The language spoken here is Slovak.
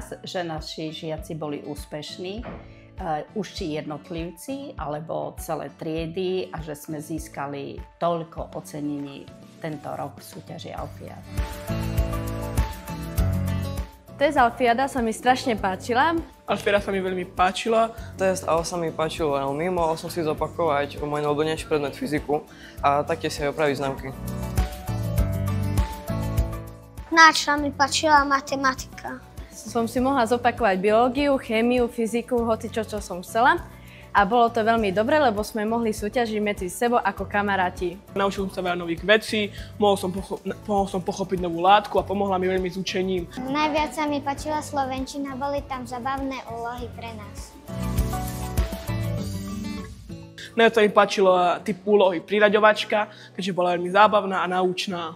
raz, že naši žiaci boli úspešní, už či jednotlivci, alebo celé triedy a že sme získali toľko ocenení tento rok v súťaži Alfiáda. Test Alfiáda sa mi strašne páčila. Alfiáda sa mi veľmi páčila. Test AL sa mi páčil veľmi, mohol som si zopakovať môj najobľúbenejší predmet fyziku a taktiež si aj opraviť známky. Náč sa mi páčila matematika. Som si mohla zopakovať biológiu, chémiu, fyziku, hocičo, čo som chcela. A bolo to veľmi dobre, lebo sme mohli súťažiť medzi sebou ako kamaráti. Naučil som sa veľa nových vecí, mohol som pochopiť novú látku a pomohla mi veľmi s učením. Najviac sa mi páčila slovenčina, boli tam zabavné úlohy pre nás. Najviac sa mi páčilo typ úlohy priraďovačka, keďže bola veľmi zábavná a náučná.